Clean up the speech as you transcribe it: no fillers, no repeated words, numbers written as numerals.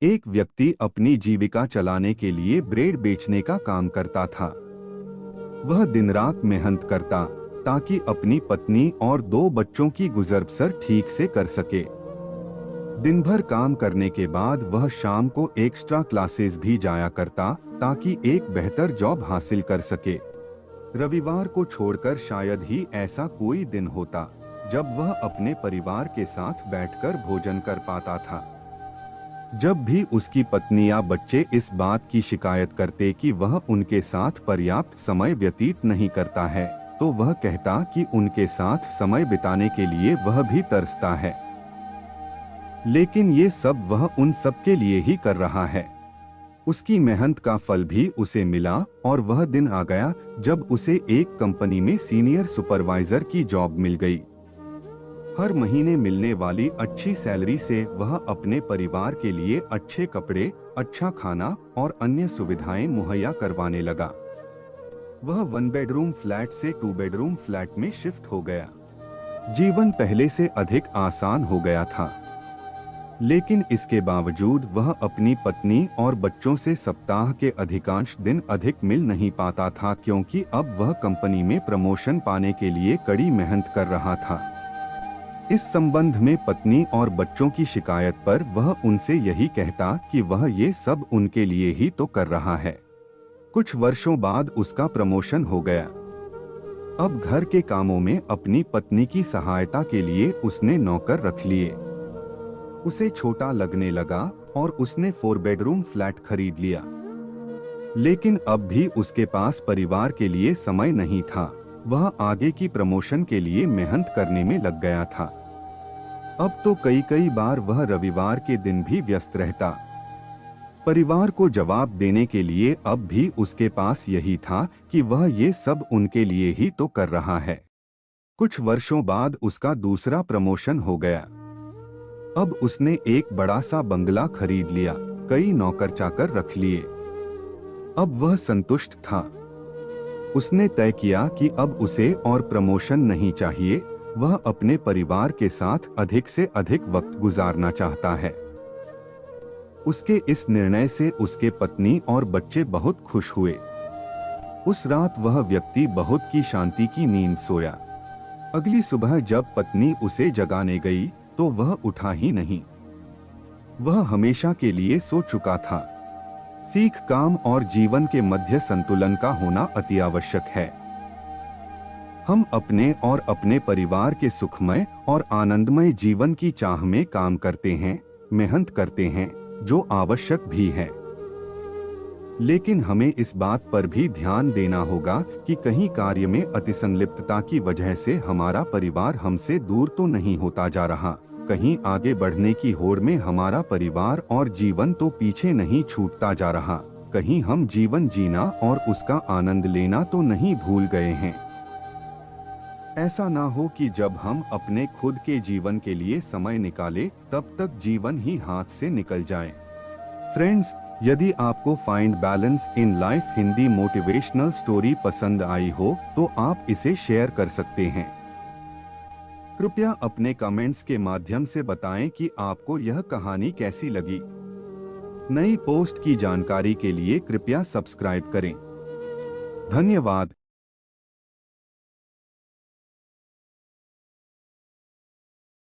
एक व्यक्ति अपनी जीविका चलाने के लिए ब्रेड बेचने का काम करता था। वह दिन रात मेहनत करता ताकि अपनी पत्नी और 2 बच्चों की गुजर बसर ठीक से कर सके। दिन भर काम करने के बाद वह शाम को एक्स्ट्रा क्लासेस भी जाया करता ताकि एक बेहतर जॉब हासिल कर सके। रविवार को छोड़कर शायद ही ऐसा कोई दिन होता जब वह अपने परिवार के साथ बैठकर भोजन कर पाता था। जब भी उसकी पत्नी या बच्चे इस बात की शिकायत करते कि वह उनके साथ पर्याप्त समय व्यतीत नहीं करता है, तो वह कहता कि उनके साथ समय बिताने के लिए वह भी तरसता है। लेकिन ये सब वह उन सब के लिए ही कर रहा है। उसकी मेहनत का फल भी उसे मिला और वह दिन आ गया जब उसे एक कंपनी में सीनियर सुपरवाइजर की जॉब मिल गई। हर महीने मिलने वाली अच्छी सैलरी से वह अपने परिवार के लिए अच्छे कपड़े, अच्छा खाना और अन्य सुविधाएं मुहैया करवाने लगा। वह 1 बेडरूम फ्लैट से 2 बेडरूम फ्लैट में शिफ्ट हो गया। जीवन पहले से अधिक आसान हो गया था, लेकिन इसके बावजूद वह अपनी पत्नी और बच्चों से सप्ताह के अधिकांश दिन अधिक मिल नहीं पाता था, क्योंकि अब वह कंपनी में प्रमोशन पाने के लिए कड़ी मेहनत कर रहा था। इस संबंध में पत्नी और बच्चों की शिकायत पर वह उनसे यही कहता कि वह ये सब उनके लिए ही तो कर रहा है। कुछ वर्षों बाद उसका प्रमोशन हो गया। अब घर के कामों में अपनी पत्नी की सहायता के लिए उसने नौकर रख लिए। उसे छोटा लगने लगा और उसने 4 बेडरूम फ्लैट खरीद लिया। लेकिन अब भी उसके पास परिवार के लिए समय नहीं था। वह आगे की प्रमोशन के लिए मेहनत करने में लग गया था। अब तो कई बार वह रविवार के दिन भी व्यस्त रहता। परिवार को जवाब देने के लिए अब भी उसके पास यही था कि वह ये सब उनके लिए ही तो कर रहा है। कुछ वर्षों बाद उसका दूसरा प्रमोशन हो गया। अब उसने एक बड़ा सा बंगला खरीद लिया, कई नौकर चाकर रख लिए। अब वह संतुष्ट था। उसने तय किया कि अब उसे और प्रमोशन नहीं चाहिए। वह अपने परिवार के साथ अधिक से अधिक वक्त गुजारना चाहता है। उसके इस निर्णय से उसके पत्नी और बच्चे बहुत खुश हुए। उस रात वह व्यक्ति बहुत की शांति की नींद सोया। अगली सुबह जब पत्नी उसे जगाने गई तो वह उठा ही नहीं। वह हमेशा के लिए सो चुका था। सीख काम और जीवन के मध्य संतुलन का होना अति आवश्यक है। हम अपने और अपने परिवार के सुखमय और आनंदमय जीवन की चाह में काम करते हैं, मेहनत करते हैं, जो आवश्यक भी है। लेकिन हमें इस बात पर भी ध्यान देना होगा कि कहीं कार्य में अतिसंलिप्तता की वजह से हमारा परिवार हमसे दूर तो नहीं होता जा रहा, कहीं आगे बढ़ने की होड़ में हमारा परिवार और जीवन तो पीछे नहीं छूटता जा रहा, कहीं हम जीवन जीना और उसका आनंद लेना तो नहीं भूल गए हैं। ऐसा ना हो कि जब हम अपने खुद के जीवन के लिए समय निकालें, तब तक जीवन ही हाथ से निकल जाए। फ्रेंड्स, यदि आपको find balance in life Hindi motivational story पसंद आई हो तो आप इसे शेयर कर सकते हैं। कृपया अपने कमेंट्स के माध्यम से बताएं कि आपको यह कहानी कैसी लगी। नई पोस्ट की जानकारी के लिए कृपया सब्सक्राइब करें। धन्यवाद।